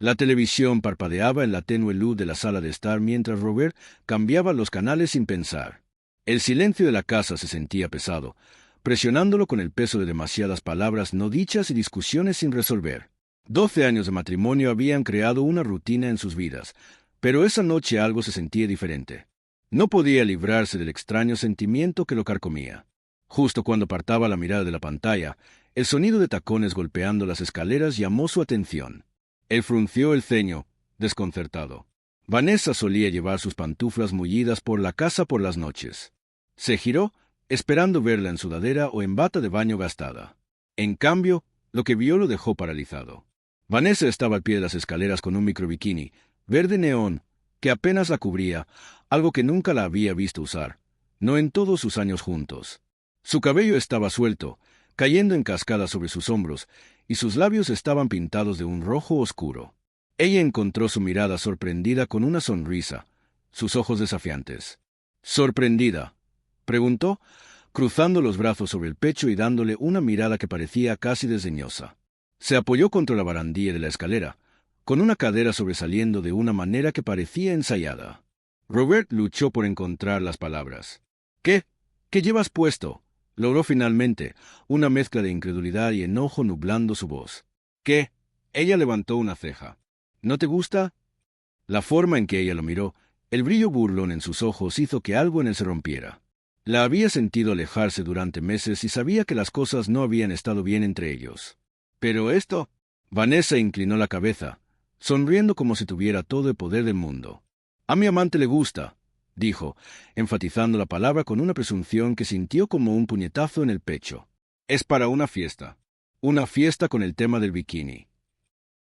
La televisión parpadeaba en la tenue luz de la sala de estar mientras Robert cambiaba los canales sin pensar. El silencio de la casa se sentía pesado, presionándolo con el peso de demasiadas palabras no dichas y discusiones sin resolver. 12 años de matrimonio habían creado una rutina en sus vidas, pero esa noche algo se sentía diferente. No podía librarse del extraño sentimiento que lo carcomía. Justo cuando apartaba la mirada de la pantalla, el sonido de tacones golpeando las escaleras llamó su atención. Él frunció el ceño, desconcertado. Vanessa solía llevar sus pantuflas mullidas por la casa por las noches. Se giró, esperando verla en sudadera o en bata de baño gastada. En cambio, lo que vio lo dejó paralizado. Vanessa estaba al pie de las escaleras con un microbikini, verde neón, que apenas la cubría, algo que nunca la había visto usar, no en todos sus años juntos. Su cabello estaba suelto, cayendo en cascada sobre sus hombros, y sus labios estaban pintados de un rojo oscuro. Ella encontró su mirada sorprendida con una sonrisa, sus ojos desafiantes. «¿Sorprendida?», preguntó, cruzando los brazos sobre el pecho y dándole una mirada que parecía casi desdeñosa. Se apoyó contra la barandilla de la escalera, con una cadera sobresaliendo de una manera que parecía ensayada. Robert luchó por encontrar las palabras. «¿Qué? ¿Qué llevas puesto?», logró finalmente, una mezcla de incredulidad y enojo nublando su voz. «¿Qué?». Ella levantó una ceja. «¿No te gusta?». La forma en que ella lo miró, el brillo burlón en sus ojos hizo que algo en él se rompiera. La había sentido alejarse durante meses y sabía que las cosas no habían estado bien entre ellos. «¿Pero esto?». Vanessa inclinó la cabeza, sonriendo como si tuviera todo el poder del mundo. «A mi amante le gusta», dijo, enfatizando la palabra con una presunción que sintió como un puñetazo en el pecho. «Es para una fiesta con el tema del bikini».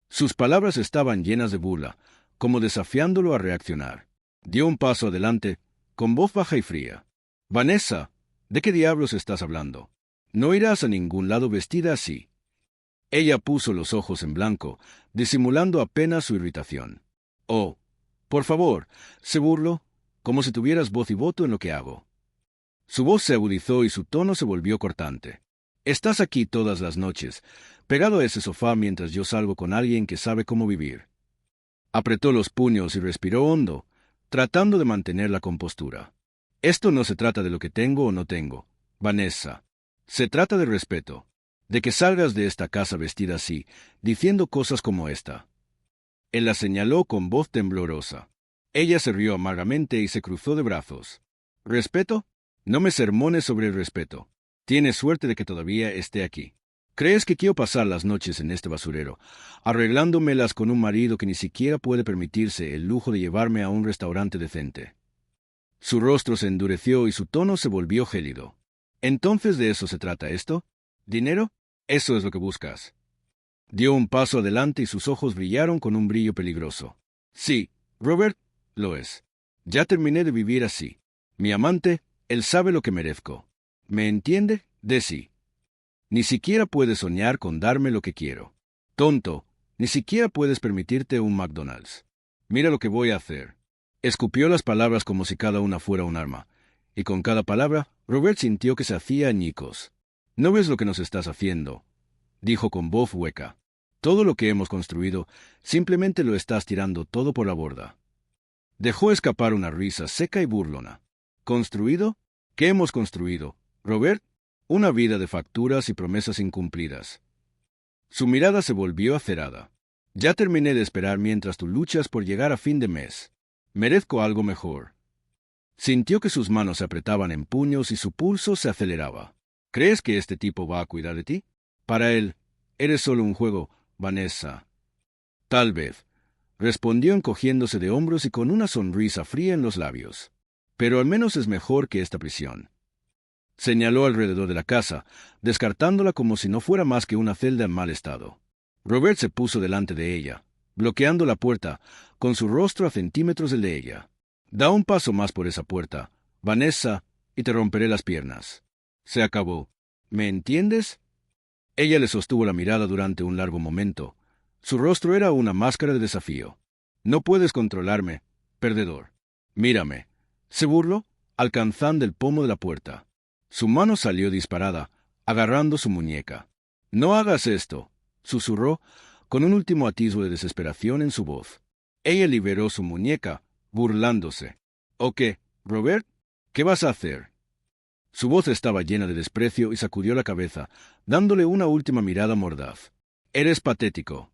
Sus palabras estaban llenas de burla, como desafiándolo a reaccionar. Dio un paso adelante, con voz baja y fría. «Vanessa, ¿de qué diablos estás hablando? No irás a ningún lado vestida así». Ella puso los ojos en blanco, disimulando apenas su irritación. «Oh, por favor», se burló, como si tuvieras voz y voto en lo que hago. Su voz se agudizó y su tono se volvió cortante. «Estás aquí todas las noches, pegado a ese sofá mientras yo salgo con alguien que sabe cómo vivir». Apretó los puños y respiró hondo, tratando de mantener la compostura. «Esto no se trata de lo que tengo o no tengo, Vanessa. Se trata de respeto, de que salgas de esta casa vestida así, diciendo cosas como esta». Él la señaló con voz temblorosa. Ella se rió amargamente y se cruzó de brazos. «¿Respeto? No me sermones sobre el respeto. Tienes suerte de que todavía esté aquí. ¿Crees que quiero pasar las noches en este basurero, arreglándomelas con un marido que ni siquiera puede permitirse el lujo de llevarme a un restaurante decente?» Su rostro se endureció y su tono se volvió gélido. «¿Entonces de eso se trata esto? ¿Dinero? Eso es lo que buscas». Dio un paso adelante y sus ojos brillaron con un brillo peligroso. «Sí, Robert, lo es. Ya terminé de vivir así. Mi amante, él sabe lo que merezco. ¿Me entiende, Desi? Ni siquiera puedes soñar con darme lo que quiero. Tonto, ni siquiera puedes permitirte un McDonald's. Mira lo que voy a hacer». Escupió las palabras como si cada una fuera un arma, y con cada palabra, Robert sintió que se hacía añicos. «¿No ves lo que nos estás haciendo?», dijo con voz hueca. «Todo lo que hemos construido, simplemente lo estás tirando todo por la borda». Dejó escapar una risa seca y burlona. «¿Construido? ¿Qué hemos construido, Robert? Una vida de facturas y promesas incumplidas». Su mirada se volvió acerada. «Ya terminé de esperar mientras tú luchas por llegar a fin de mes. Merezco algo mejor». Sintió que sus manos se apretaban en puños y su pulso se aceleraba. «¿Crees que este tipo va a cuidar de ti? Para él, eres solo un juego, Vanessa». «Tal vez», respondió encogiéndose de hombros y con una sonrisa fría en los labios. «Pero al menos es mejor que esta prisión». Señaló alrededor de la casa, descartándola como si no fuera más que una celda en mal estado. Robert se puso delante de ella, bloqueando la puerta, con su rostro a centímetros del de ella. «Da un paso más por esa puerta, Vanessa, y te romperé las piernas. Se acabó. ¿Me entiendes?». Ella le sostuvo la mirada durante un largo momento. Su rostro era una máscara de desafío. «No puedes controlarme, perdedor. Mírame», se burló, alcanzando el pomo de la puerta. Su mano salió disparada, agarrando su muñeca. «No hagas esto», susurró, con un último atisbo de desesperación en su voz. Ella liberó su muñeca, burlándose. «¿O qué, Robert? ¿Qué vas a hacer?» Su voz estaba llena de desprecio y sacudió la cabeza, dándole una última mirada mordaz. «Eres patético».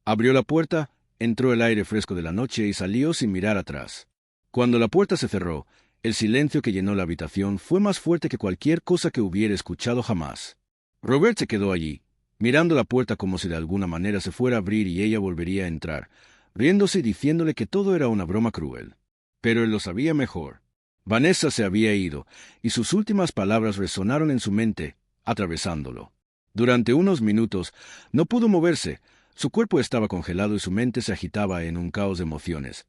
Abrió la puerta, entró el aire fresco de la noche y salió sin mirar atrás. Cuando la puerta se cerró, el silencio que llenó la habitación fue más fuerte que cualquier cosa que hubiera escuchado jamás. Robert se quedó allí, mirando la puerta como si de alguna manera se fuera a abrir y ella volvería a entrar, riéndose y diciéndole que todo era una broma cruel. Pero él lo sabía mejor. Vanessa se había ido, y sus últimas palabras resonaron en su mente, atravesándolo. Durante unos minutos no pudo moverse. Su cuerpo estaba congelado y su mente se agitaba en un caos de emociones.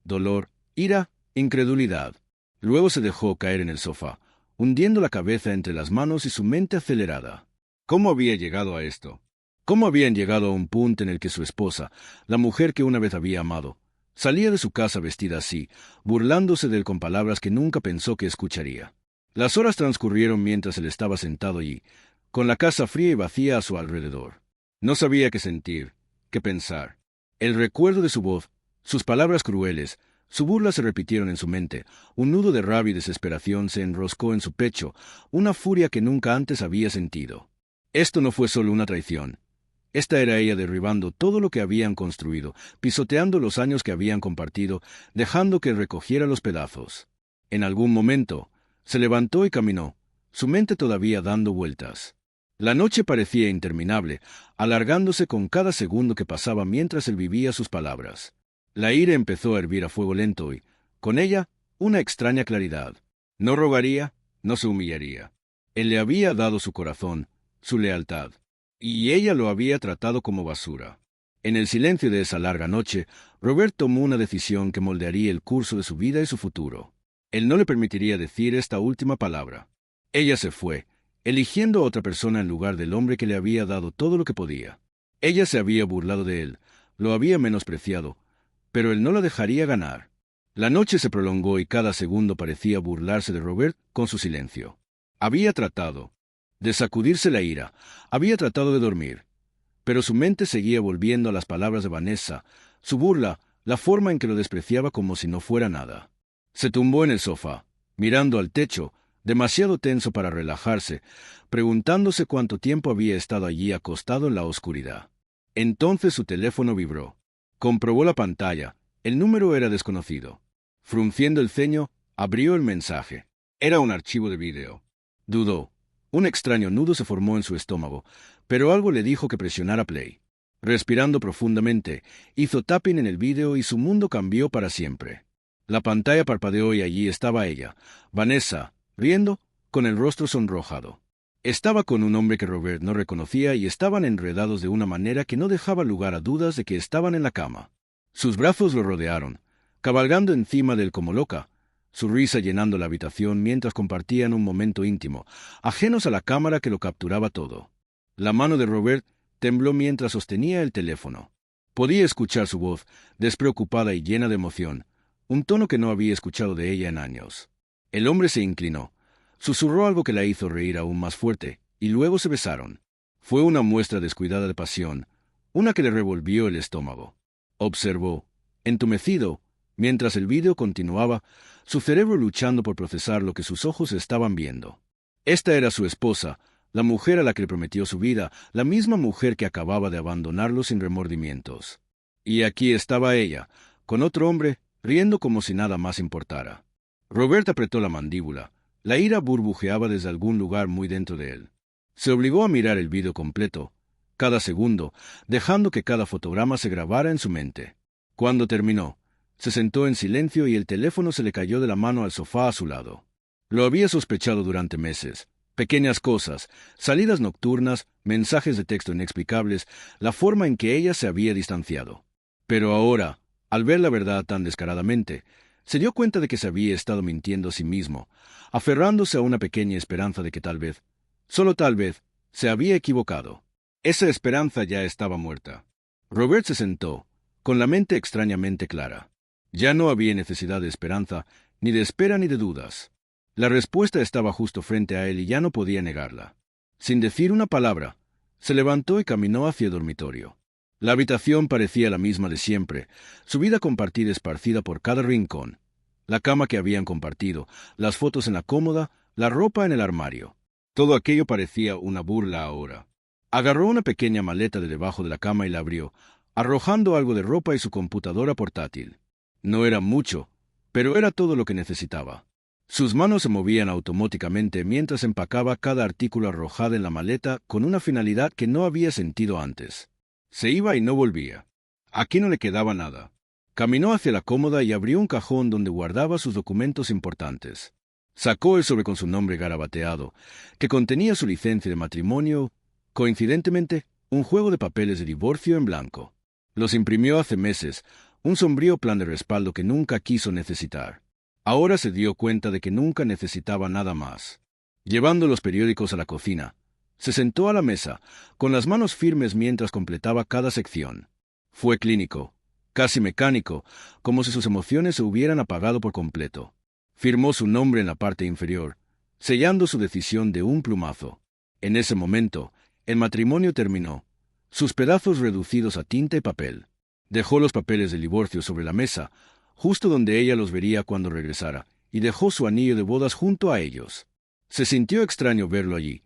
Dolor, ira, incredulidad. Luego se dejó caer en el sofá, hundiendo la cabeza entre las manos y su mente acelerada. ¿Cómo había llegado a esto? ¿Cómo habían llegado a un punto en el que su esposa, la mujer que una vez había amado, salía de su casa vestida así, burlándose de él con palabras que nunca pensó que escucharía? Las horas transcurrieron mientras él estaba sentado allí, con la casa fría y vacía a su alrededor. No sabía qué sentir, qué pensar. El recuerdo de su voz, sus palabras crueles, su burla se repitieron en su mente. Un nudo de rabia y desesperación se enroscó en su pecho, una furia que nunca antes había sentido. Esto no fue solo una traición. Esta era ella derribando todo lo que habían construido, pisoteando los años que habían compartido, dejando que recogiera los pedazos. En algún momento, se levantó y caminó, su mente todavía dando vueltas. La noche parecía interminable, alargándose con cada segundo que pasaba mientras él vivía sus palabras. La ira empezó a hervir a fuego lento y, con ella, una extraña claridad. No rogaría, no se humillaría. Él le había dado su corazón, su lealtad, y ella lo había tratado como basura. En el silencio de esa larga noche, Robert tomó una decisión que moldearía el curso de su vida y su futuro. Él no le permitiría decir esta última palabra. Ella se fue, eligiendo a otra persona en lugar del hombre que le había dado todo lo que podía. Ella se había burlado de él, lo había menospreciado, pero él no la dejaría ganar. La noche se prolongó y cada segundo parecía burlarse de Robert con su silencio. Había tratado de sacudirse la ira, había tratado de dormir, pero su mente seguía volviendo a las palabras de Vanessa, su burla, la forma en que lo despreciaba como si no fuera nada. Se tumbó en el sofá, mirando al techo, demasiado tenso para relajarse, preguntándose cuánto tiempo había estado allí acostado en la oscuridad. Entonces su teléfono vibró. Comprobó la pantalla. El número era desconocido. Frunciendo el ceño, abrió el mensaje. Era un archivo de vídeo. Dudó. Un extraño nudo se formó en su estómago, pero algo le dijo que presionara play. Respirando profundamente, hizo tapping en el vídeo y su mundo cambió para siempre. La pantalla parpadeó y allí estaba ella, Vanessa, riendo, con el rostro sonrojado. Estaba con un hombre que Robert no reconocía y estaban enredados de una manera que no dejaba lugar a dudas de que estaban en la cama. Sus brazos lo rodearon, cabalgando encima de él como loca, su risa llenando la habitación mientras compartían un momento íntimo, ajenos a la cámara que lo capturaba todo. La mano de Robert tembló mientras sostenía el teléfono. Podía escuchar su voz, despreocupada y llena de emoción, un tono que no había escuchado de ella en años. El hombre se inclinó, susurró algo que la hizo reír aún más fuerte, y luego se besaron. Fue una muestra descuidada de pasión, una que le revolvió el estómago. Observó, entumecido, mientras el vídeo continuaba, su cerebro luchando por procesar lo que sus ojos estaban viendo. Esta era su esposa, la mujer a la que le prometió su vida, la misma mujer que acababa de abandonarlo sin remordimientos. Y aquí estaba ella, con otro hombre, riendo como si nada más importara. Robert apretó la mandíbula. La ira burbujeaba desde algún lugar muy dentro de él. Se obligó a mirar el vídeo completo, cada segundo, dejando que cada fotograma se grabara en su mente. Cuando terminó, se sentó en silencio y el teléfono se le cayó de la mano al sofá a su lado. Lo había sospechado durante meses. Pequeñas cosas, salidas nocturnas, mensajes de texto inexplicables, la forma en que ella se había distanciado. Pero ahora, al ver la verdad tan descaradamente, se dio cuenta de que se había estado mintiendo a sí mismo, aferrándose a una pequeña esperanza de que tal vez, solo tal vez, se había equivocado. Esa esperanza ya estaba muerta. Robert se sentó, con la mente extrañamente clara. Ya no había necesidad de esperanza, ni de espera ni de dudas. La respuesta estaba justo frente a él y ya no podía negarla. Sin decir una palabra, se levantó y caminó hacia el dormitorio. La habitación parecía la misma de siempre, su vida compartida esparcida por cada rincón, la cama que habían compartido, las fotos en la cómoda, la ropa en el armario. Todo aquello parecía una burla ahora. Agarró una pequeña maleta de debajo de la cama y la abrió, arrojando algo de ropa y su computadora portátil. No era mucho, pero era todo lo que necesitaba. Sus manos se movían automáticamente mientras empacaba cada artículo arrojado en la maleta con una finalidad que no había sentido antes. Se iba y no volvía. Aquí no le quedaba nada. Caminó hacia la cómoda y abrió un cajón donde guardaba sus documentos importantes. Sacó el sobre con su nombre garabateado, que contenía su licencia de matrimonio, coincidentemente, un juego de papeles de divorcio en blanco. Los imprimió hace meses, un sombrío plan de respaldo que nunca quiso necesitar. Ahora se dio cuenta de que nunca necesitaba nada más. Llevando los periódicos a la cocina, se sentó a la mesa, con las manos firmes mientras completaba cada sección. Fue clínico, casi mecánico, como si sus emociones se hubieran apagado por completo. Firmó su nombre en la parte inferior, sellando su decisión de un plumazo. En ese momento, el matrimonio terminó, sus pedazos reducidos a tinta y papel. Dejó los papeles del divorcio sobre la mesa, justo donde ella los vería cuando regresara, y dejó su anillo de bodas junto a ellos. Se sintió extraño verlo allí,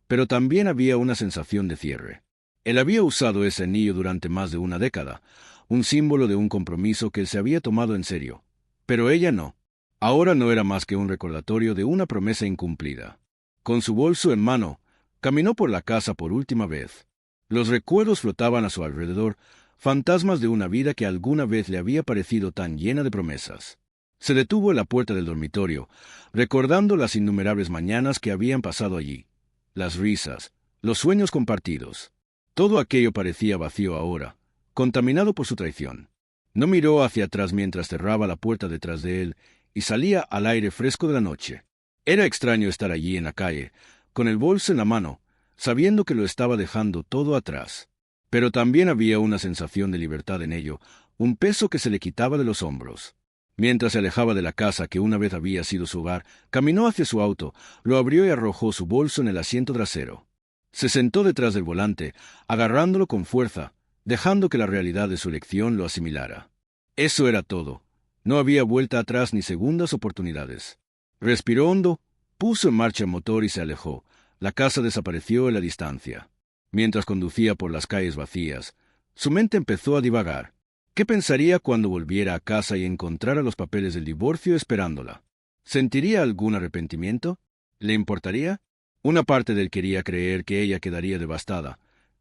pero también había una sensación de cierre. Él había usado ese anillo durante más de una década, un símbolo de un compromiso que él se había tomado en serio. Pero ella no. Ahora no era más que un recordatorio de una promesa incumplida. Con su bolso en mano, caminó por la casa por última vez. Los recuerdos flotaban a su alrededor, fantasmas de una vida que alguna vez le había parecido tan llena de promesas. Se detuvo en la puerta del dormitorio, recordando las innumerables mañanas que habían pasado allí. Las risas, los sueños compartidos. Todo aquello parecía vacío ahora, contaminado por su traición. No miró hacia atrás mientras cerraba la puerta detrás de él y salía al aire fresco de la noche. Era extraño estar allí en la calle, con el bolso en la mano, sabiendo que lo estaba dejando todo atrás. Pero también había una sensación de libertad en ello, un peso que se le quitaba de los hombros. Mientras se alejaba de la casa que una vez había sido su hogar, caminó hacia su auto, lo abrió y arrojó su bolso en el asiento trasero. Se sentó detrás del volante, agarrándolo con fuerza, dejando que la realidad de su elección lo asimilara. Eso era todo. No había vuelta atrás ni segundas oportunidades. Respiró hondo, puso en marcha el motor y se alejó. La casa desapareció en la distancia. Mientras conducía por las calles vacías, su mente empezó a divagar. ¿Qué pensaría cuando volviera a casa y encontrara los papeles del divorcio esperándola? ¿Sentiría algún arrepentimiento? ¿Le importaría? Una parte de él quería creer que ella quedaría devastada,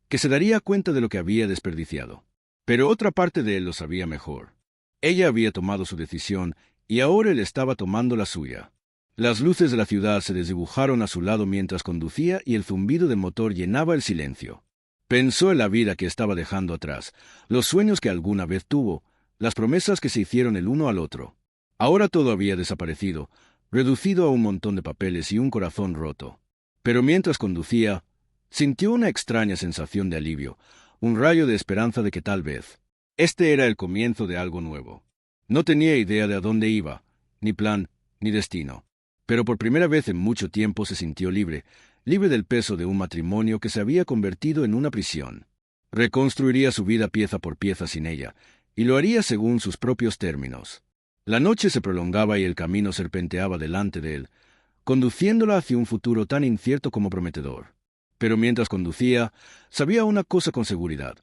que se daría cuenta de lo que había desperdiciado. Pero otra parte de él lo sabía mejor. Ella había tomado su decisión y ahora él estaba tomando la suya. Las luces de la ciudad se desdibujaron a su lado mientras conducía y el zumbido del motor llenaba el silencio. Pensó en la vida que estaba dejando atrás, los sueños que alguna vez tuvo, las promesas que se hicieron el uno al otro. Ahora todo había desaparecido, reducido a un montón de papeles y un corazón roto. Pero mientras conducía, sintió una extraña sensación de alivio, un rayo de esperanza de que tal vez este era el comienzo de algo nuevo. No tenía idea de a dónde iba, ni plan, ni destino. Pero por primera vez en mucho tiempo se sintió libre, libre del peso de un matrimonio que se había convertido en una prisión. Reconstruiría su vida pieza por pieza sin ella, y lo haría según sus propios términos. La noche se prolongaba y el camino serpenteaba delante de él, conduciéndola hacia un futuro tan incierto como prometedor. Pero mientras conducía, sabía una cosa con seguridad.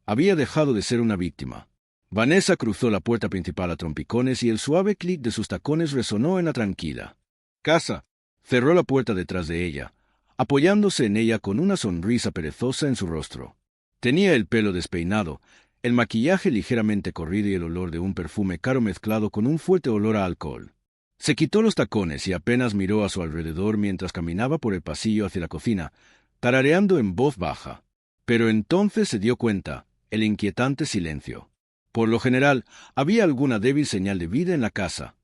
Había dejado de ser una víctima. Vanessa cruzó la puerta principal a trompicones y el suave clic de sus tacones resonó en la tranquila casa. Cerró la puerta detrás de ella, apoyándose en ella con una sonrisa perezosa en su rostro. Tenía el pelo despeinado, el maquillaje ligeramente corrido y el olor de un perfume caro mezclado con un fuerte olor a alcohol. Se quitó los tacones y apenas miró a su alrededor mientras caminaba por el pasillo hacia la cocina, tarareando en voz baja. Pero entonces se dio cuenta, el inquietante silencio. Por lo general, había alguna débil señal de vida en la casa.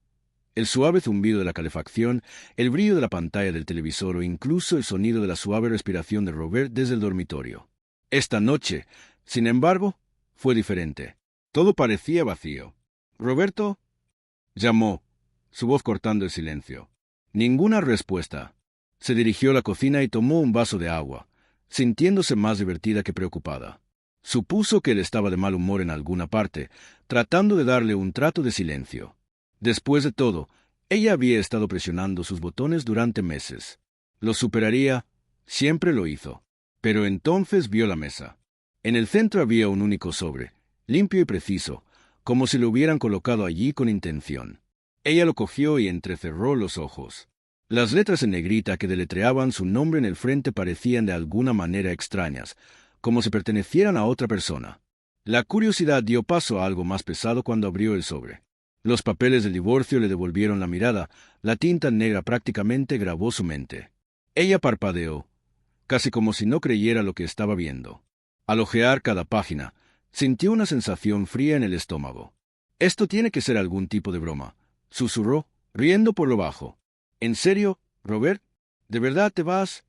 El suave zumbido de la calefacción, el brillo de la pantalla del televisor o incluso el sonido de la suave respiración de Robert desde el dormitorio. Esta noche, sin embargo, fue diferente. Todo parecía vacío. «¿Roberto?» llamó, su voz cortando el silencio. Ninguna respuesta. Se dirigió a la cocina y tomó un vaso de agua, sintiéndose más divertida que preocupada. Supuso que él estaba de mal humor en alguna parte, tratando de darle un trato de silencio. Después de todo, ella había estado presionando sus botones durante meses. Lo superaría, siempre lo hizo. Pero entonces vio la mesa. En el centro había un único sobre, limpio y preciso, como si lo hubieran colocado allí con intención. Ella lo cogió y entrecerró los ojos. Las letras en negrita que deletreaban su nombre en el frente parecían de alguna manera extrañas, como si pertenecieran a otra persona. La curiosidad dio paso a algo más pesado cuando abrió el sobre. Los papeles del divorcio le devolvieron la mirada, la tinta negra prácticamente grabó su mente. Ella parpadeó, casi como si no creyera lo que estaba viendo. Al hojear cada página, sintió una sensación fría en el estómago. «Esto tiene que ser algún tipo de broma», susurró, riendo por lo bajo. «¿En serio, Robert? ¿De verdad te vas?»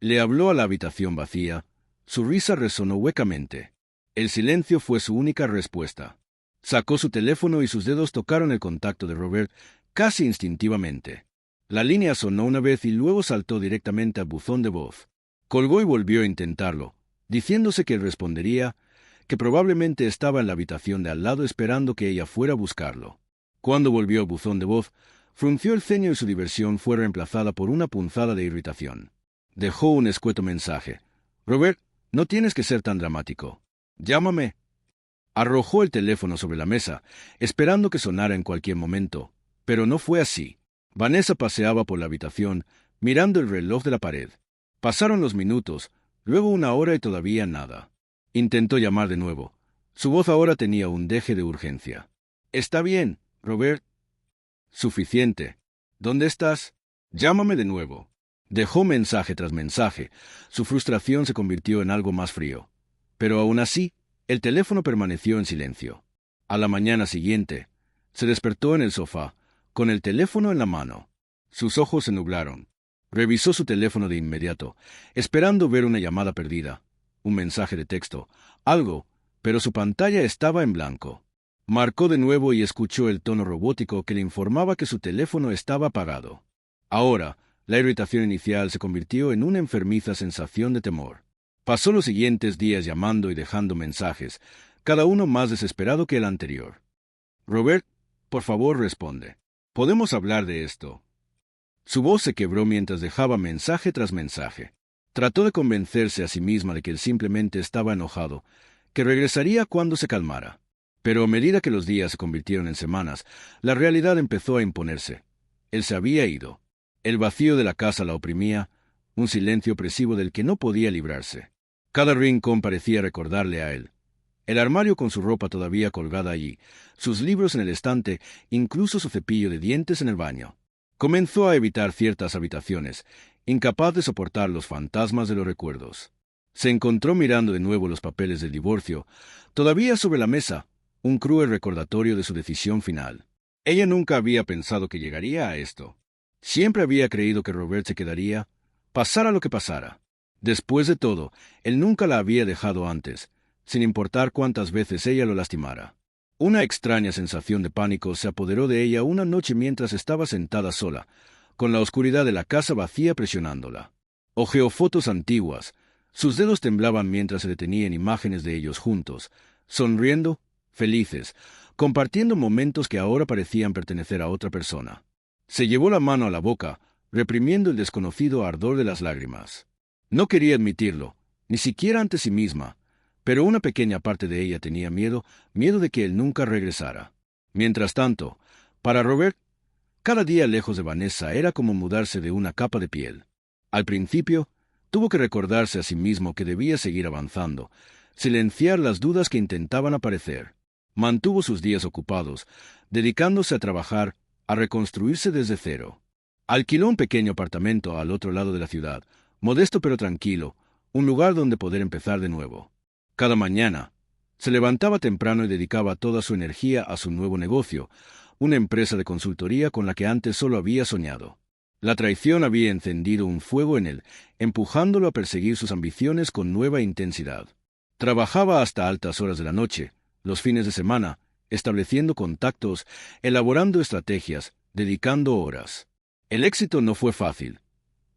Le habló a la habitación vacía. Su risa resonó huecamente. El silencio fue su única respuesta. Sacó su teléfono y sus dedos tocaron el contacto de Robert casi instintivamente. La línea sonó una vez y luego saltó directamente al buzón de voz. Colgó y volvió a intentarlo, diciéndose que él respondería, que probablemente estaba en la habitación de al lado esperando que ella fuera a buscarlo. Cuando volvió al buzón de voz, frunció el ceño y su diversión fue reemplazada por una punzada de irritación. Dejó un escueto mensaje. «Robert, no tienes que ser tan dramático. Llámame». Arrojó el teléfono sobre la mesa, esperando que sonara en cualquier momento, pero no fue así. Vanessa paseaba por la habitación, mirando el reloj de la pared. Pasaron los minutos, luego una hora y todavía nada. Intentó llamar de nuevo. Su voz ahora tenía un deje de urgencia. «Está bien, Robert». «Suficiente. ¿Dónde estás? Llámame de nuevo». Dejó mensaje tras mensaje. Su frustración se convirtió en algo más frío. Pero aún así, el teléfono permaneció en silencio. A la mañana siguiente, se despertó en el sofá, con el teléfono en la mano. Sus ojos se nublaron. Revisó su teléfono de inmediato, esperando ver una llamada perdida, un mensaje de texto, algo, pero su pantalla estaba en blanco. Marcó de nuevo y escuchó el tono robótico que le informaba que su teléfono estaba apagado. Ahora, la irritación inicial se convirtió en una enfermiza sensación de temor. Pasó los siguientes días llamando y dejando mensajes, cada uno más desesperado que el anterior. «Robert, por favor, responde. Podemos hablar de esto». Su voz se quebró mientras dejaba mensaje tras mensaje. Trató de convencerse a sí misma de que él simplemente estaba enojado, que regresaría cuando se calmara. Pero a medida que los días se convirtieron en semanas, la realidad empezó a imponerse. Él se había ido. El vacío de la casa la oprimía, un silencio opresivo del que no podía librarse. Cada rincón parecía recordarle a él. El armario con su ropa todavía colgada allí, sus libros en el estante, incluso su cepillo de dientes en el baño. Comenzó a evitar ciertas habitaciones, incapaz de soportar los fantasmas de los recuerdos. Se encontró mirando de nuevo los papeles del divorcio, todavía sobre la mesa, un cruel recordatorio de su decisión final. Ella nunca había pensado que llegaría a esto. Siempre había creído que Robert se quedaría, pasara lo que pasara. Después de todo, él nunca la había dejado antes, sin importar cuántas veces ella lo lastimara. Una extraña sensación de pánico se apoderó de ella una noche mientras estaba sentada sola, con la oscuridad de la casa vacía presionándola. Hojeó fotos antiguas. Sus dedos temblaban mientras se detenían imágenes de ellos juntos, sonriendo, felices, compartiendo momentos que ahora parecían pertenecer a otra persona. Se llevó la mano a la boca, reprimiendo el desconocido ardor de las lágrimas. No quería admitirlo, ni siquiera ante sí misma, pero una pequeña parte de ella tenía miedo de que él nunca regresara. Mientras tanto, para Robert, cada día lejos de Vanessa era como mudarse de una capa de piel. Al principio, tuvo que recordarse a sí mismo que debía seguir avanzando, silenciar las dudas que intentaban aparecer. Mantuvo sus días ocupados, dedicándose a trabajar, a reconstruirse desde cero. Alquiló un pequeño apartamento al otro lado de la ciudad, modesto pero tranquilo, un lugar donde poder empezar de nuevo. Cada mañana, se levantaba temprano y dedicaba toda su energía a su nuevo negocio, una empresa de consultoría con la que antes solo había soñado. La traición había encendido un fuego en él, empujándolo a perseguir sus ambiciones con nueva intensidad. Trabajaba hasta altas horas de la noche, los fines de semana, estableciendo contactos, elaborando estrategias, dedicando horas. El éxito no fue fácil,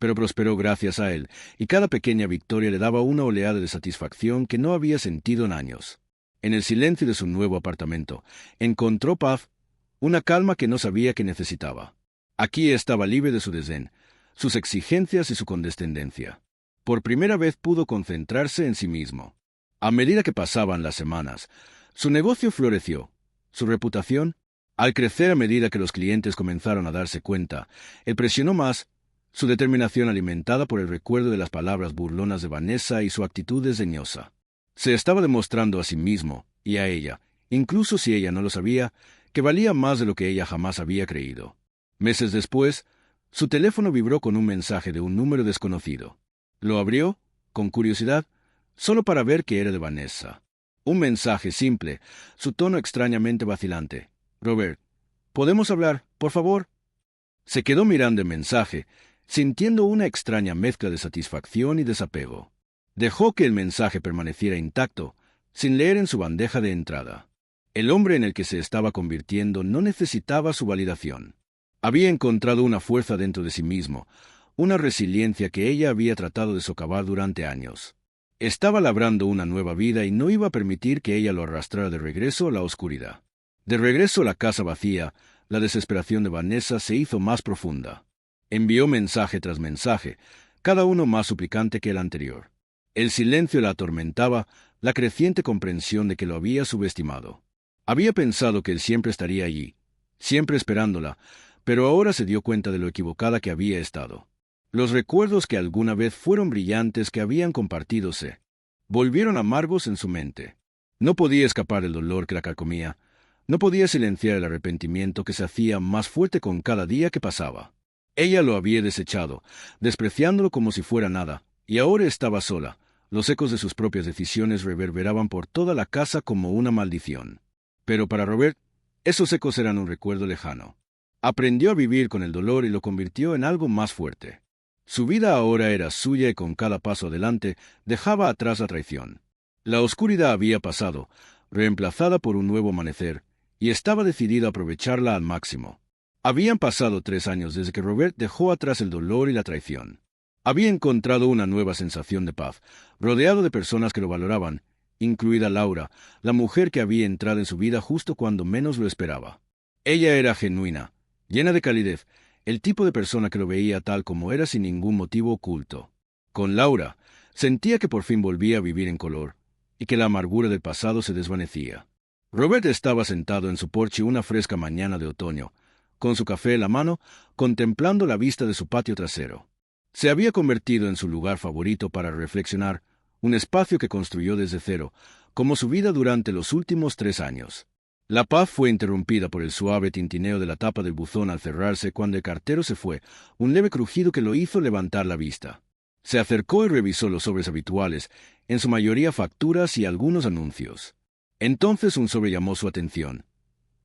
pero prosperó gracias a él, y cada pequeña victoria le daba una oleada de satisfacción que no había sentido en años. En el silencio de su nuevo apartamento, encontró paz, una calma que no sabía que necesitaba. Aquí estaba libre de su desdén, sus exigencias y su condescendencia. Por primera vez pudo concentrarse en sí mismo. A medida que pasaban las semanas, su negocio floreció. Su reputación, al crecer a medida que los clientes comenzaron a darse cuenta, él presionó más, su determinación alimentada por el recuerdo de las palabras burlonas de Vanessa y su actitud desdeñosa. Se estaba demostrando a sí mismo, y a ella, incluso si ella no lo sabía, que valía más de lo que ella jamás había creído. Meses después, su teléfono vibró con un mensaje de un número desconocido. Lo abrió, con curiosidad, solo para ver que era de Vanessa. Un mensaje simple, su tono extrañamente vacilante. «Robert, ¿podemos hablar, por favor?» Se quedó mirando el mensaje, sintiendo una extraña mezcla de satisfacción y desapego. Dejó que el mensaje permaneciera intacto, sin leer en su bandeja de entrada. El hombre en el que se estaba convirtiendo no necesitaba su validación. Había encontrado una fuerza dentro de sí mismo, una resiliencia que ella había tratado de socavar durante años. Estaba labrando una nueva vida y no iba a permitir que ella lo arrastrara de regreso a la oscuridad. De regreso a la casa vacía, la desesperación de Vanessa se hizo más profunda. Envió mensaje tras mensaje, cada uno más suplicante que el anterior. El silencio la atormentaba, la creciente comprensión de que lo había subestimado. Había pensado que él siempre estaría allí, siempre esperándola, pero ahora se dio cuenta de lo equivocada que había estado. Los recuerdos que alguna vez fueron brillantes que habían compartidose, volvieron amargos en su mente. No podía escapar del dolor que la carcomía, no podía silenciar el arrepentimiento que se hacía más fuerte con cada día que pasaba. Ella lo había desechado, despreciándolo como si fuera nada, y ahora estaba sola. Los ecos de sus propias decisiones reverberaban por toda la casa como una maldición. Pero para Robert, esos ecos eran un recuerdo lejano. Aprendió a vivir con el dolor y lo convirtió en algo más fuerte. Su vida ahora era suya y con cada paso adelante dejaba atrás la traición. La oscuridad había pasado, reemplazada por un nuevo amanecer, y estaba decidido a aprovecharla al máximo. Habían pasado 3 años desde que Robert dejó atrás el dolor y la traición. Había encontrado una nueva sensación de paz, rodeado de personas que lo valoraban, incluida Laura, la mujer que había entrado en su vida justo cuando menos lo esperaba. Ella era genuina, llena de calidez, el tipo de persona que lo veía tal como era sin ningún motivo oculto. Con Laura, sentía que por fin volvía a vivir en color, y que la amargura del pasado se desvanecía. Robert estaba sentado en su porche una fresca mañana de otoño, con su café en la mano, contemplando la vista de su patio trasero. Se había convertido en su lugar favorito para reflexionar, un espacio que construyó desde cero, como su vida durante los últimos 3 años. La paz fue interrumpida por el suave tintineo de la tapa del buzón al cerrarse cuando el cartero se fue, un leve crujido que lo hizo levantar la vista. Se acercó y revisó los sobres habituales, en su mayoría facturas y algunos anuncios. Entonces un sobre llamó su atención.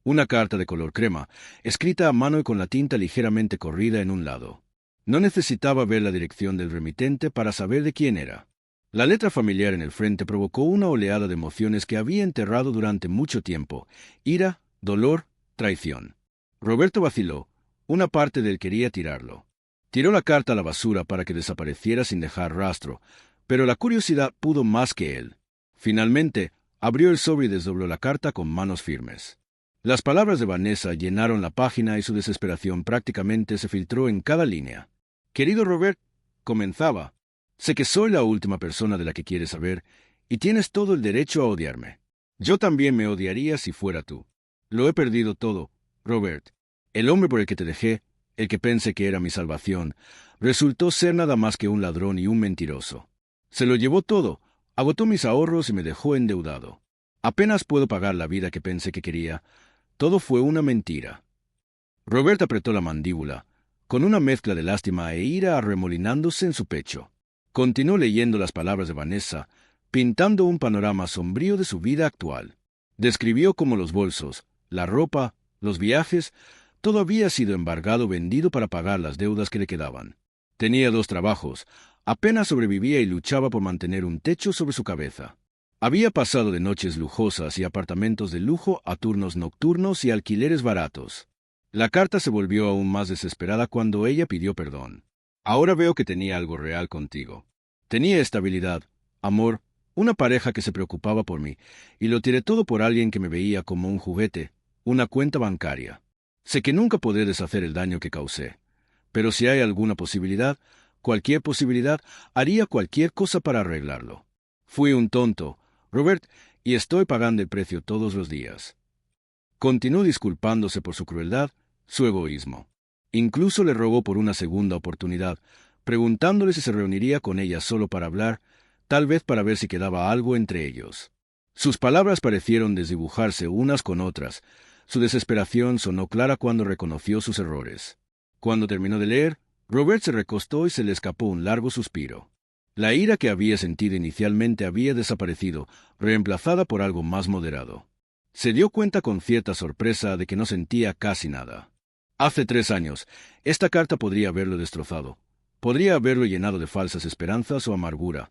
Una carta de color crema, escrita a mano y con la tinta ligeramente corrida en un lado. No necesitaba ver la dirección del remitente para saber de quién era. La letra familiar en el frente provocó una oleada de emociones que había enterrado durante mucho tiempo: ira, dolor, traición. Roberto vaciló. Una parte de él quería tirarlo. Tiró la carta a la basura para que desapareciera sin dejar rastro, pero la curiosidad pudo más que él. Finalmente, abrió el sobre y desdobló la carta con manos firmes. Las palabras de Vanessa llenaron la página y su desesperación prácticamente se filtró en cada línea. «Querido Robert», comenzaba, «sé que soy la última persona de la que quieres saber, y tienes todo el derecho a odiarme. Yo también me odiaría si fuera tú. Lo he perdido todo, Robert. El hombre por el que te dejé, el que pensé que era mi salvación, resultó ser nada más que un ladrón y un mentiroso. Se lo llevó todo, agotó mis ahorros y me dejó endeudado. Apenas puedo pagar la vida que pensé que quería. Todo fue una mentira». Robert apretó la mandíbula, con una mezcla de lástima e ira arremolinándose en su pecho. Continuó leyendo las palabras de Vanessa, pintando un panorama sombrío de su vida actual. Describió cómo los bolsos, la ropa, los viajes, todo había sido embargado o vendido para pagar las deudas que le quedaban. Tenía 2 trabajos, apenas sobrevivía y luchaba por mantener un techo sobre su cabeza. Había pasado de noches lujosas y apartamentos de lujo a turnos nocturnos y alquileres baratos. La carta se volvió aún más desesperada cuando ella pidió perdón. Ahora veo que tenía algo real contigo. Tenía estabilidad, amor, una pareja que se preocupaba por mí, y lo tiré todo por alguien que me veía como un juguete, una cuenta bancaria. Sé que nunca podré deshacer el daño que causé, pero si hay alguna posibilidad, cualquier posibilidad, haría cualquier cosa para arreglarlo. Fui un tonto, Robert, y estoy pagando el precio todos los días. Continuó disculpándose por su crueldad, su egoísmo. Incluso le rogó por una segunda oportunidad, preguntándole si se reuniría con ella solo para hablar, tal vez para ver si quedaba algo entre ellos. Sus palabras parecieron desdibujarse unas con otras. Su desesperación sonó clara cuando reconoció sus errores. Cuando terminó de leer, Robert se recostó y se le escapó un largo suspiro. La ira que había sentido inicialmente había desaparecido, reemplazada por algo más moderado. Se dio cuenta con cierta sorpresa de que no sentía casi nada. Hace 3 años, esta carta podría haberlo destrozado. Podría haberlo llenado de falsas esperanzas o amargura,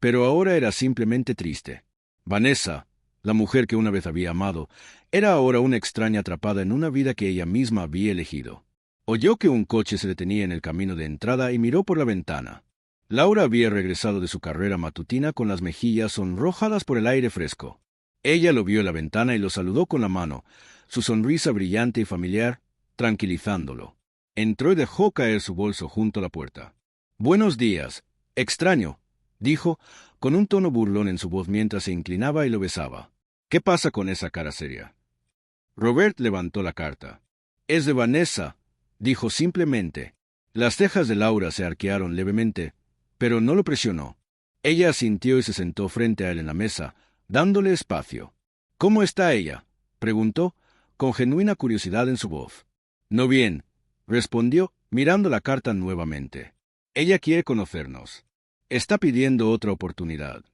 pero ahora era simplemente triste. Vanessa, la mujer que una vez había amado, era ahora una extraña atrapada en una vida que ella misma había elegido. Oyó que un coche se detenía en el camino de entrada y miró por la ventana. Laura había regresado de su carrera matutina con las mejillas sonrojadas por el aire fresco. Ella lo vio en la ventana y lo saludó con la mano, su sonrisa brillante y familiar, tranquilizándolo. Entró y dejó caer su bolso junto a la puerta. «Buenos días, extraño», dijo, con un tono burlón en su voz mientras se inclinaba y lo besaba. «¿Qué pasa con esa cara seria?» Robert levantó la carta. «Es de Vanessa», dijo simplemente. Las cejas de Laura se arquearon levemente, pero no lo presionó. Ella asintió y se sentó frente a él en la mesa, dándole espacio. «¿Cómo está ella?», preguntó, con genuina curiosidad en su voz. «No bien», respondió, mirando la carta nuevamente. «Ella quiere conocernos. Está pidiendo otra oportunidad».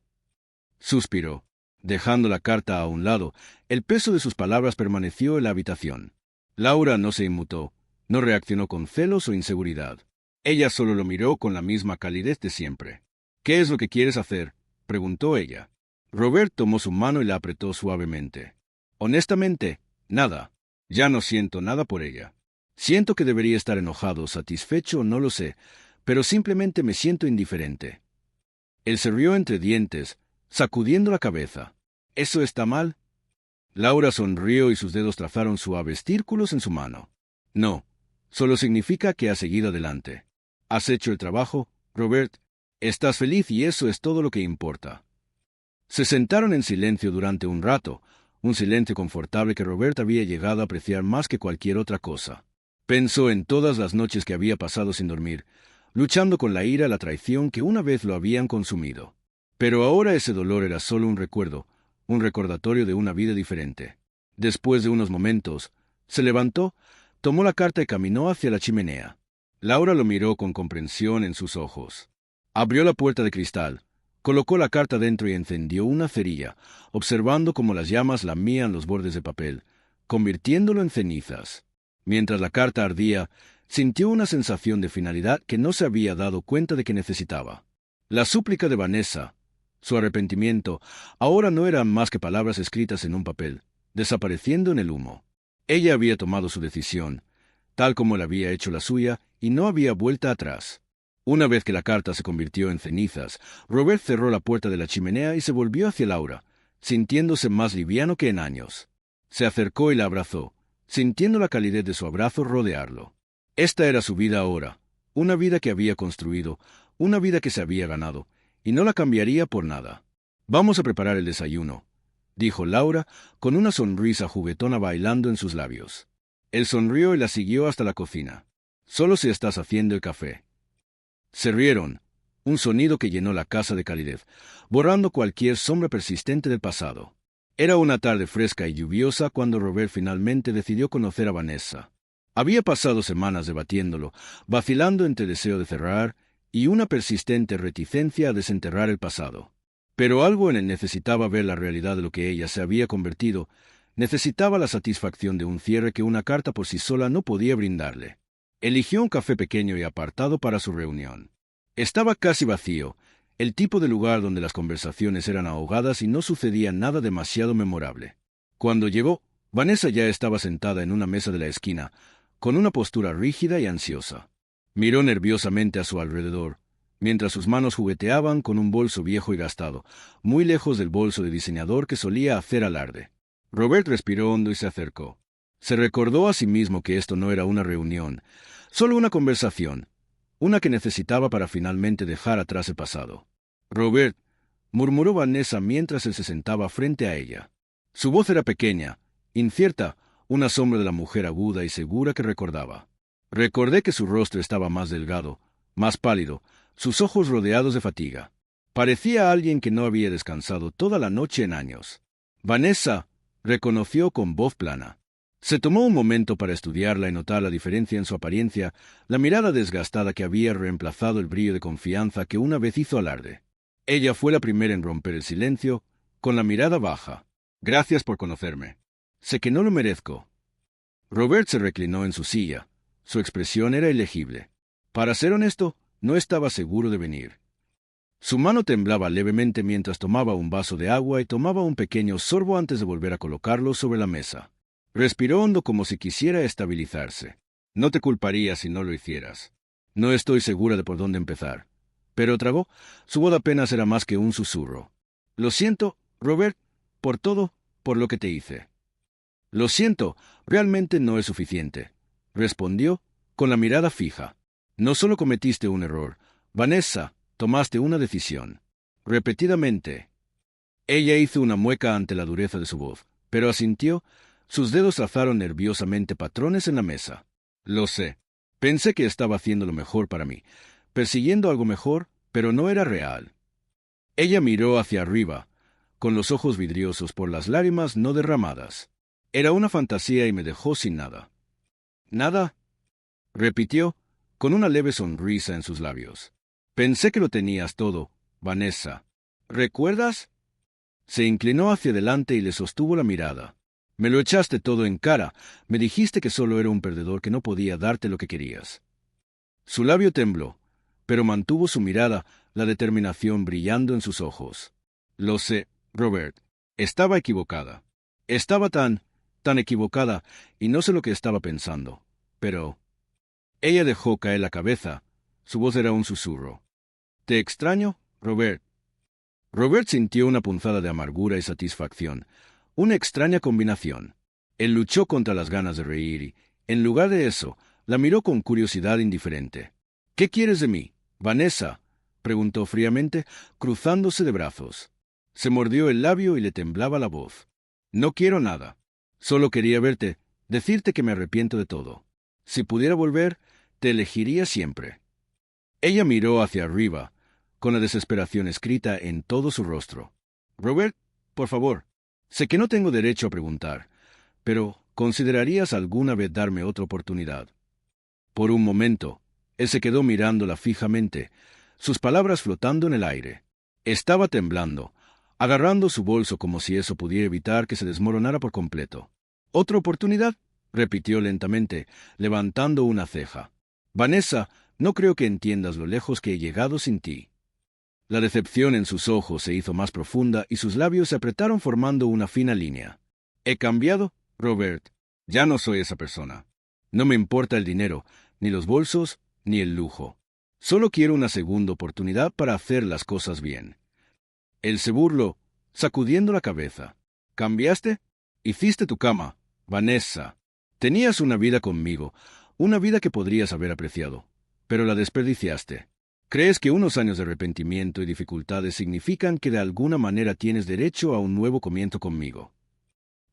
Suspiró. Dejando la carta a un lado, el peso de sus palabras permaneció en la habitación. Laura no se inmutó, no reaccionó con celos o inseguridad. Ella solo lo miró con la misma calidez de siempre. «¿Qué es lo que quieres hacer?», preguntó ella. Robert tomó su mano y la apretó suavemente. «Honestamente, nada. Ya no siento nada por ella. Siento que debería estar enojado, satisfecho, no lo sé, pero simplemente me siento indiferente». Él se rió entre dientes, sacudiendo la cabeza. «¿Eso está mal?». Laura sonrió y sus dedos trazaron suaves círculos en su mano. «No, solo significa que has seguido adelante. Has hecho el trabajo, Robert. Estás feliz y eso es todo lo que importa». Se sentaron en silencio durante un rato, un silencio confortable que Robert había llegado a apreciar más que cualquier otra cosa. Pensó en todas las noches que había pasado sin dormir, luchando con la ira y la traición que una vez lo habían consumido. Pero ahora ese dolor era solo un recuerdo, un recordatorio de una vida diferente. Después de unos momentos, se levantó, tomó la carta y caminó hacia la chimenea. Laura lo miró con comprensión en sus ojos. Abrió la puerta de cristal, colocó la carta dentro y encendió una cerilla, observando cómo las llamas lamían los bordes de papel, convirtiéndolo en cenizas. Mientras la carta ardía, sintió una sensación de finalidad que no se había dado cuenta de que necesitaba. La súplica de Vanessa, su arrepentimiento, ahora no eran más que palabras escritas en un papel, desapareciendo en el humo. Ella había tomado su decisión, tal como él había hecho la suya, y no había vuelta atrás. Una vez que la carta se convirtió en cenizas, Robert cerró la puerta de la chimenea y se volvió hacia Laura, sintiéndose más liviano que en años. Se acercó y la abrazó, sintiendo la calidez de su abrazo rodearlo. Esta era su vida ahora, una vida que había construido, una vida que se había ganado, y no la cambiaría por nada. «Vamos a preparar el desayuno», dijo Laura, con una sonrisa juguetona bailando en sus labios. Él sonrió y la siguió hasta la cocina. «Solo si estás haciendo el café». Se rieron, un sonido que llenó la casa de calidez, borrando cualquier sombra persistente del pasado. Era una tarde fresca y lluviosa cuando Robert finalmente decidió conocer a Vanessa. Había pasado semanas debatiéndolo, vacilando entre deseo de cerrar y una persistente reticencia a desenterrar el pasado. Pero algo en él necesitaba ver la realidad de lo que ella se había convertido, necesitaba la satisfacción de un cierre que una carta por sí sola no podía brindarle. Eligió un café pequeño y apartado para su reunión. Estaba casi vacío, el tipo de lugar donde las conversaciones eran ahogadas y no sucedía nada demasiado memorable. Cuando llegó, Vanessa ya estaba sentada en una mesa de la esquina, con una postura rígida y ansiosa. Miró nerviosamente a su alrededor, mientras sus manos jugueteaban con un bolso viejo y gastado, muy lejos del bolso de diseñador que solía hacer alarde. Robert respiró hondo y se acercó. Se recordó a sí mismo que esto no era una reunión, solo una conversación, una que necesitaba para finalmente dejar atrás el pasado. Robert, murmuró Vanessa mientras él se sentaba frente a ella. Su voz era pequeña, incierta, una sombra de la mujer aguda y segura que recordaba. Recordé que su rostro estaba más delgado, más pálido, sus ojos rodeados de fatiga. Parecía alguien que no había descansado toda la noche en años. Vanessa, reconoció con voz plana. Se tomó un momento para estudiarla y notar la diferencia en su apariencia, la mirada desgastada que había reemplazado el brillo de confianza que una vez hizo alarde. Ella fue la primera en romper el silencio, con la mirada baja. Gracias por conocerme. Sé que no lo merezco. Robert se reclinó en su silla. Su expresión era ilegible. Para ser honesto, no estaba seguro de venir. Su mano temblaba levemente mientras tomaba un vaso de agua y tomaba un pequeño sorbo antes de volver a colocarlo sobre la mesa. Respiró hondo como si quisiera estabilizarse. No te culparía si no lo hicieras. No estoy segura de por dónde empezar. Pero tragó. Su voz apenas era más que un susurro. Lo siento, Robert, por todo, por lo que te hice. Lo siento, realmente no es suficiente, respondió, con la mirada fija. No solo cometiste un error, Vanessa, tomaste una decisión. Repetidamente. Ella hizo una mueca ante la dureza de su voz, pero asintió. Sus dedos trazaron nerviosamente patrones en la mesa. Lo sé. Pensé que estaba haciendo lo mejor para mí, persiguiendo algo mejor, pero no era real. Ella miró hacia arriba, con los ojos vidriosos por las lágrimas no derramadas. Era una fantasía y me dejó sin nada. ¿Nada? Repitió, con una leve sonrisa en sus labios. Pensé que lo tenías todo, Vanessa. ¿Recuerdas? Se inclinó hacia adelante y le sostuvo la mirada. Me lo echaste todo en cara, me dijiste que solo era un perdedor que no podía darte lo que querías. Su labio tembló, pero mantuvo su mirada, la determinación brillando en sus ojos. Lo sé, Robert. Estaba equivocada. Estaba tan equivocada, y no sé lo que estaba pensando. Pero... Ella dejó caer la cabeza. Su voz era un susurro. ¿Te extraño, Robert? Robert sintió una punzada de amargura y satisfacción. Una extraña combinación. Él luchó contra las ganas de reír y, en lugar de eso, la miró con curiosidad indiferente. ¿Qué quieres de mí, Vanessa? Preguntó fríamente, cruzándose de brazos. Se mordió el labio y le temblaba la voz. No quiero nada. Solo quería verte, decirte que me arrepiento de todo. Si pudiera volver, te elegiría siempre. Ella miró hacia arriba, con la desesperación escrita en todo su rostro. Robert, por favor, sé que no tengo derecho a preguntar, pero ¿considerarías alguna vez darme otra oportunidad? Por un momento, él se quedó mirándola fijamente, sus palabras flotando en el aire. Estaba temblando, agarrando su bolso como si eso pudiera evitar que se desmoronara por completo. ¿Otra oportunidad? Repitió lentamente, levantando una ceja. Vanessa, no creo que entiendas lo lejos que he llegado sin ti. La decepción en sus ojos se hizo más profunda y sus labios se apretaron formando una fina línea. ¿He cambiado, Robert? Ya no soy esa persona. No me importa el dinero, ni los bolsos, ni el lujo. Solo quiero una segunda oportunidad para hacer las cosas bien. Él se burló, sacudiendo la cabeza. ¿Cambiaste? Hiciste tu cama, Vanessa. Tenías una vida conmigo, una vida que podrías haber apreciado, pero la desperdiciaste. ¿Crees que unos años de arrepentimiento y dificultades significan que de alguna manera tienes derecho a un nuevo comienzo conmigo?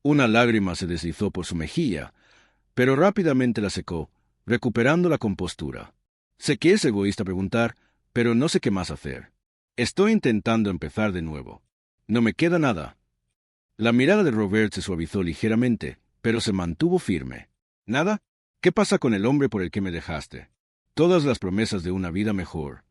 Una lágrima se deslizó por su mejilla, pero rápidamente la secó, recuperando la compostura. Sé que es egoísta preguntar, pero no sé qué más hacer. Estoy intentando empezar de nuevo. No me queda nada. La mirada de Robert se suavizó ligeramente, pero se mantuvo firme. ¿Nada? ¿Qué pasa con el hombre por el que me dejaste? Todas las promesas de una vida mejor.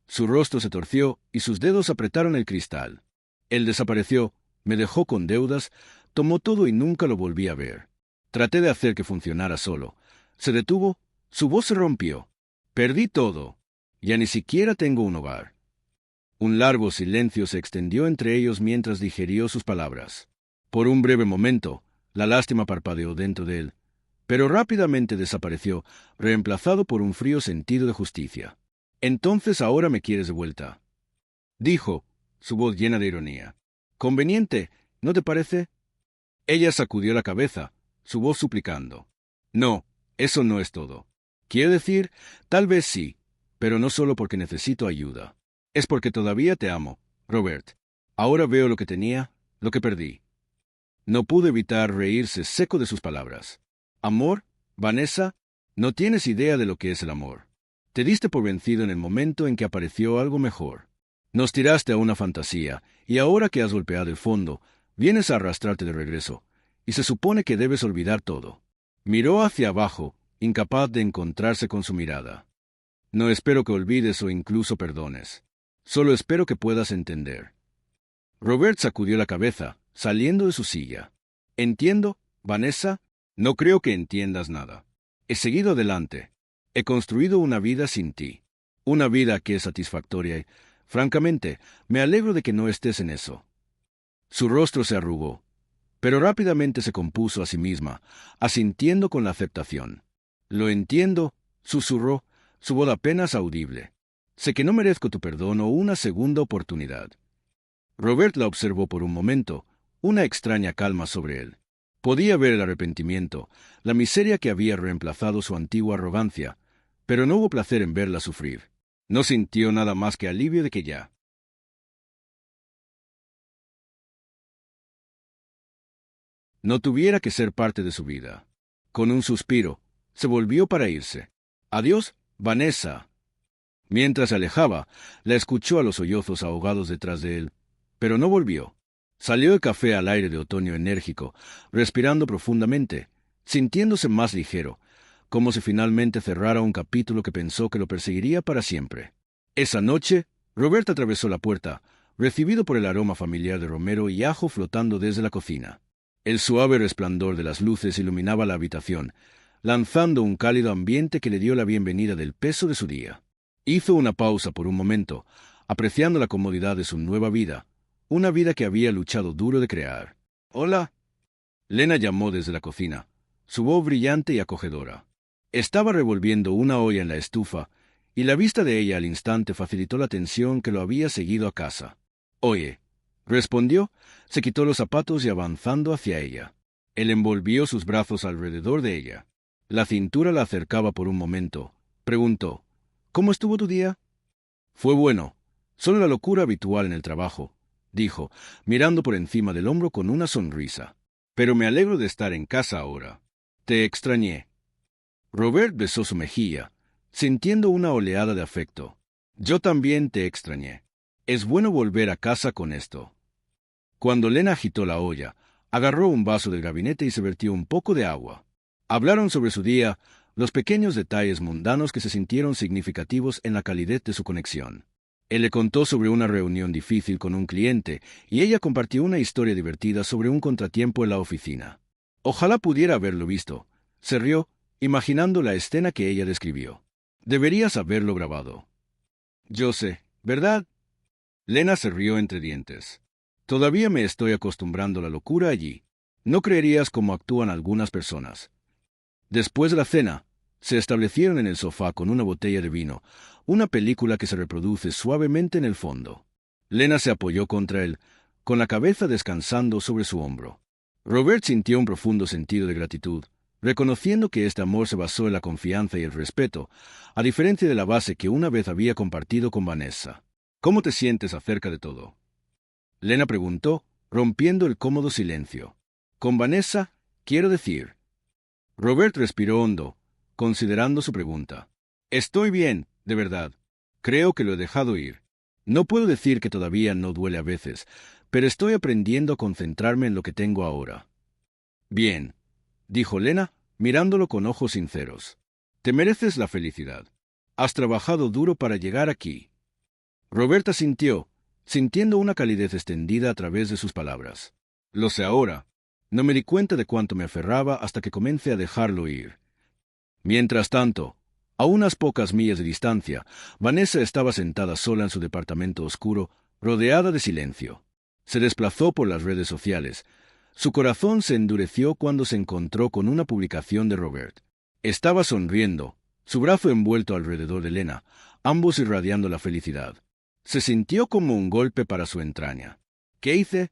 Su rostro se torció y sus dedos apretaron el cristal. Él desapareció, me dejó con deudas, tomó todo y nunca lo volví a ver. Traté de hacer que funcionara solo. Se detuvo, su voz se rompió. Perdí todo. Ya ni siquiera tengo un hogar. Un largo silencio se extendió entre ellos mientras digirió sus palabras. Por un breve momento, la lástima parpadeó dentro de él, pero rápidamente desapareció, reemplazado por un frío sentido de justicia. «Entonces ahora me quieres de vuelta», dijo, su voz llena de ironía. «Conveniente, ¿no te parece?» Ella sacudió la cabeza, su voz suplicando. «No, eso no es todo. Quiero decir, tal vez sí, pero no solo porque necesito ayuda. Es porque todavía te amo, Robert. Ahora veo lo que tenía, lo que perdí». No pudo evitar reírse seco de sus palabras. «¿Amor? Vanessa, no tienes idea de lo que es el amor. Te diste por vencido en el momento en que apareció algo mejor. Nos tiraste a una fantasía, y ahora que has golpeado el fondo, vienes a arrastrarte de regreso, y se supone que debes olvidar todo». Miró hacia abajo, incapaz de encontrarse con su mirada. «No espero que olvides o incluso perdones. Solo espero que puedas entender». Robert sacudió la cabeza, saliendo de su silla. «Entiendo, Vanessa, no creo que entiendas nada. He seguido adelante. He construido una vida sin ti. Una vida que es satisfactoria y, francamente, me alegro de que no estés en eso». Su rostro se arrugó, pero rápidamente se compuso a sí misma, asintiendo con la aceptación. «Lo entiendo», susurró, su voz apenas audible. «Sé que no merezco tu perdón o una segunda oportunidad». Robert la observó por un momento, una extraña calma sobre él. Podía ver el arrepentimiento, la miseria que había reemplazado su antigua arrogancia, pero no hubo placer en verla sufrir. No sintió nada más que alivio de que ya no tuviera que ser parte de su vida. Con un suspiro, se volvió para irse. «Adiós, Vanessa». Mientras se alejaba, la escuchó a los sollozos ahogados detrás de él, pero no volvió. Salió del café al aire de otoño enérgico, respirando profundamente, sintiéndose más ligero, como si finalmente cerrara un capítulo que pensó que lo perseguiría para siempre. Esa noche, Robert atravesó la puerta, recibido por el aroma familiar de romero y ajo flotando desde la cocina. El suave resplandor de las luces iluminaba la habitación, lanzando un cálido ambiente que le dio la bienvenida del peso de su día. Hizo una pausa por un momento, apreciando la comodidad de su nueva vida, una vida que había luchado duro de crear. «Hola». Lena llamó desde la cocina, su voz brillante y acogedora. Estaba revolviendo una olla en la estufa, y la vista de ella al instante facilitó la tensión que lo había seguido a casa. «Oye», respondió, se quitó los zapatos y avanzando hacia ella. Él envolvió sus brazos alrededor de ella. La cintura la acercaba por un momento. Preguntó: «¿Cómo estuvo tu día?» «Fue bueno. Solo la locura habitual en el trabajo», dijo, mirando por encima del hombro con una sonrisa. «Pero me alegro de estar en casa ahora. Te extrañé». Robert besó su mejilla, sintiendo una oleada de afecto. «Yo también te extrañé. Es bueno volver a casa con esto». Cuando Lena agitó la olla, agarró un vaso del gabinete y se vertió un poco de agua. Hablaron sobre su día, los pequeños detalles mundanos que se sintieron significativos en la calidez de su conexión. Él le contó sobre una reunión difícil con un cliente y ella compartió una historia divertida sobre un contratiempo en la oficina. Ojalá pudiera haberlo visto. Se rió, imaginando la escena que ella describió. «Deberías haberlo grabado». «Yo sé, ¿verdad?». Lena se rió entre dientes. «Todavía me estoy acostumbrando a la locura allí. No creerías cómo actúan algunas personas». Después de la cena, se establecieron en el sofá con una botella de vino, una película que se reproduce suavemente en el fondo. Lena se apoyó contra él, con la cabeza descansando sobre su hombro. Robert sintió un profundo sentido de gratitud, reconociendo que este amor se basó en la confianza y el respeto, a diferencia de la base que una vez había compartido con Vanessa. «¿Cómo te sientes acerca de todo?», Lena preguntó, rompiendo el cómodo silencio. «Con Vanessa, quiero decir». Robert respiró hondo, considerando su pregunta. «Estoy bien, de verdad. Creo que lo he dejado ir. No puedo decir que todavía no duele a veces, pero estoy aprendiendo a concentrarme en lo que tengo ahora». «Bien», dijo Lena, mirándolo con ojos sinceros. «Te mereces la felicidad. Has trabajado duro para llegar aquí». Roberta sintió, sintiendo una calidez extendida a través de sus palabras. «Lo sé ahora. No me di cuenta de cuánto me aferraba hasta que comencé a dejarlo ir». Mientras tanto, a unas pocas millas de distancia, Vanessa estaba sentada sola en su departamento oscuro, rodeada de silencio. Se desplazó por las redes sociales, Su corazón se endureció cuando se encontró con una publicación de Robert. Estaba sonriendo, su brazo envuelto alrededor de Lena, ambos irradiando la felicidad. Se sintió como un golpe para su entraña. ¿Qué hice?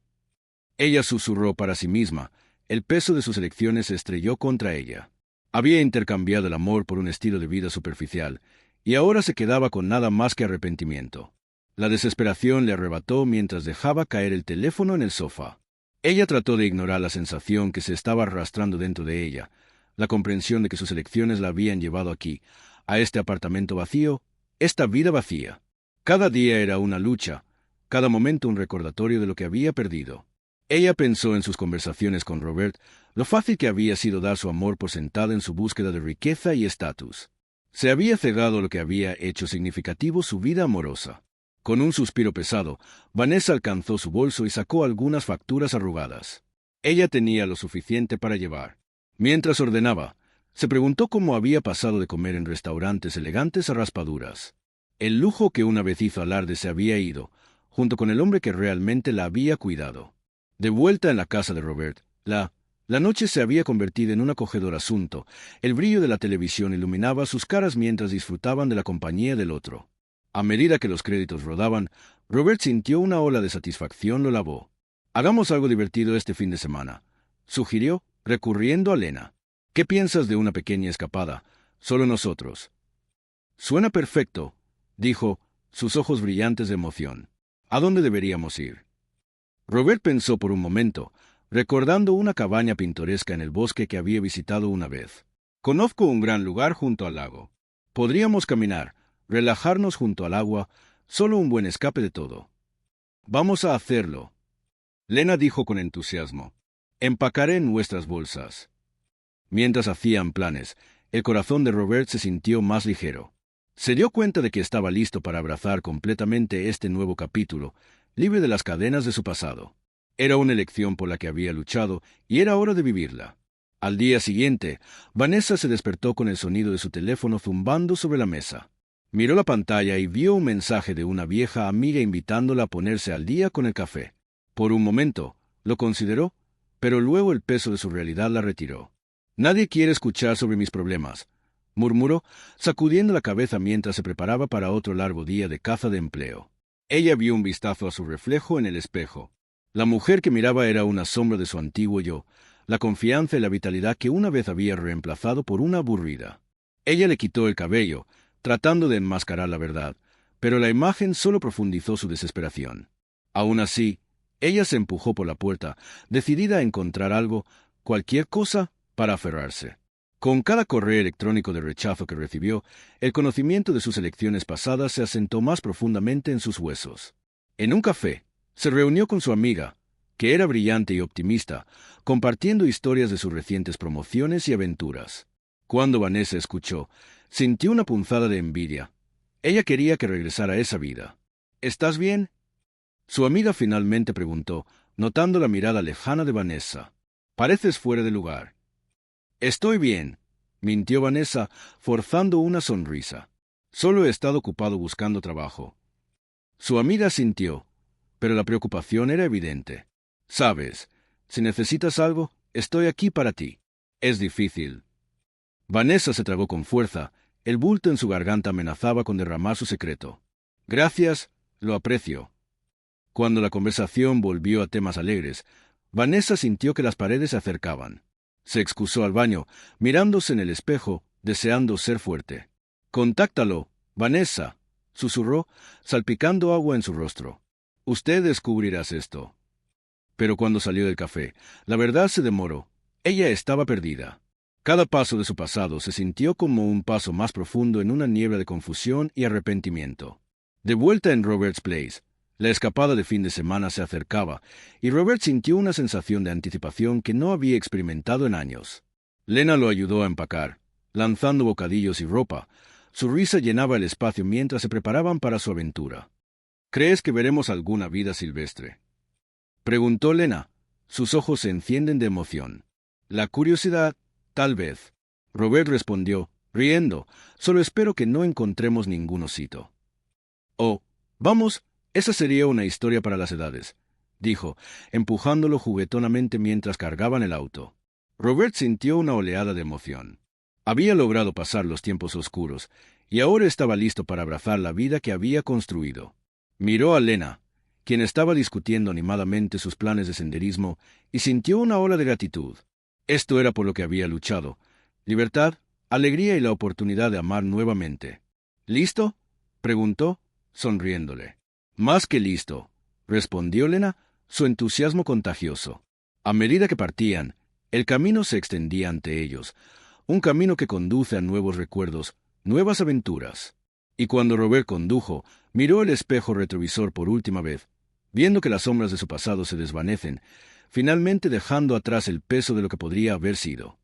Ella susurró para sí misma. El peso de sus elecciones se estrelló contra ella. Había intercambiado el amor por un estilo de vida superficial, y ahora se quedaba con nada más que arrepentimiento. La desesperación le arrebató mientras dejaba caer el teléfono en el sofá. Ella trató de ignorar la sensación que se estaba arrastrando dentro de ella, la comprensión de que sus elecciones la habían llevado aquí, a este apartamento vacío, esta vida vacía. Cada día era una lucha, cada momento un recordatorio de lo que había perdido. Ella pensó en sus conversaciones con Robert, lo fácil que había sido dar su amor por sentado en su búsqueda de riqueza y estatus. Se había cegado lo que había hecho significativo su vida amorosa. Con un suspiro pesado, Vanessa alcanzó su bolso y sacó algunas facturas arrugadas. Ella tenía lo suficiente para llevar. Mientras ordenaba, se preguntó cómo había pasado de comer en restaurantes elegantes a raspaduras. El lujo que una vez hizo alarde se había ido, junto con el hombre que realmente la había cuidado. De vuelta en la casa de Robert, la noche se había convertido en un acogedor asunto. El brillo de la televisión iluminaba sus caras mientras disfrutaban de la compañía del otro. A medida que los créditos rodaban, Robert sintió una ola de satisfacción lo lavó. «Hagamos algo divertido este fin de semana», sugirió, recurriendo a Lena. «¿Qué piensas de una pequeña escapada? Solo nosotros». «Suena perfecto», dijo, sus ojos brillantes de emoción. «¿A dónde deberíamos ir?» Robert pensó por un momento, recordando una cabaña pintoresca en el bosque que había visitado una vez. «Conozco un gran lugar junto al lago. Podríamos caminar, relajarnos junto al agua, solo un buen escape de todo». «Vamos a hacerlo», Lena dijo con entusiasmo. «Empacaré en nuestras bolsas». Mientras hacían planes, el corazón de Robert se sintió más ligero. Se dio cuenta de que estaba listo para abrazar completamente este nuevo capítulo, libre de las cadenas de su pasado. Era una elección por la que había luchado y era hora de vivirla. Al día siguiente, Vanessa se despertó con el sonido de su teléfono zumbando sobre la mesa. Miró la pantalla y vio un mensaje de una vieja amiga invitándola a ponerse al día con el café. Por un momento, lo consideró, pero luego el peso de su realidad la retiró. «Nadie quiere escuchar sobre mis problemas», murmuró, sacudiendo la cabeza mientras se preparaba para otro largo día de caza de empleo. Ella vio un vistazo a su reflejo en el espejo. La mujer que miraba era una sombra de su antiguo yo, la confianza y la vitalidad que una vez había reemplazado por una aburrida. Ella le quitó el cabello, tratando de enmascarar la verdad, pero la imagen solo profundizó su desesperación. Aún así, ella se empujó por la puerta, decidida a encontrar algo, cualquier cosa, para aferrarse. Con cada correo electrónico de rechazo que recibió, el conocimiento de sus elecciones pasadas se asentó más profundamente en sus huesos. En un café, se reunió con su amiga, que era brillante y optimista, compartiendo historias de sus recientes promociones y aventuras. Cuando Vanessa escuchó, sintió una punzada de envidia. Ella quería que regresara a esa vida. «¿Estás bien?», su amiga finalmente preguntó, notando la mirada lejana de Vanessa. «Pareces fuera de lugar». «Estoy bien», mintió Vanessa, forzando una sonrisa. «Solo he estado ocupado buscando trabajo». Su amiga sintió, pero la preocupación era evidente. «Sabes, si necesitas algo, estoy aquí para ti. Es difícil». Vanessa se tragó con fuerza, el bulto en su garganta amenazaba con derramar su secreto. «Gracias, lo aprecio». Cuando la conversación volvió a temas alegres, Vanessa sintió que las paredes se acercaban. Se excusó al baño, mirándose en el espejo, deseando ser fuerte. «Contáctalo, Vanessa», susurró, salpicando agua en su rostro. «Usted descubrirás esto». Pero cuando salió del café, la verdad se demoró. Ella estaba perdida. Cada paso de su pasado se sintió como un paso más profundo en una niebla de confusión y arrepentimiento. De vuelta en Robert's Place, la escapada de fin de semana se acercaba, y Robert sintió una sensación de anticipación que no había experimentado en años. Lena lo ayudó a empacar, lanzando bocadillos y ropa. Su risa llenaba el espacio mientras se preparaban para su aventura. «¿Crees que veremos alguna vida silvestre?», preguntó Lena. Sus ojos se encienden de emoción. «La curiosidad, tal vez», Robert respondió, riendo. «Solo espero que no encontremos ningún osito». «Oh, vamos. Esa sería una historia para las edades», dijo, empujándolo juguetonamente mientras cargaban el auto. Robert sintió una oleada de emoción. Había logrado pasar los tiempos oscuros, y ahora estaba listo para abrazar la vida que había construido. Miró a Lena, quien estaba discutiendo animadamente sus planes de senderismo, y sintió una ola de gratitud. Esto era por lo que había luchado: libertad, alegría y la oportunidad de amar nuevamente. ¿Listo?, preguntó, sonriéndole. Más que listo, respondió Lena, su entusiasmo contagioso. A medida que partían, el camino se extendía ante ellos, un camino que conduce a nuevos recuerdos, nuevas aventuras. Y cuando Robert condujo, miró el espejo retrovisor por última vez, viendo que las sombras de su pasado se desvanecen, finalmente dejando atrás el peso de lo que podría haber sido.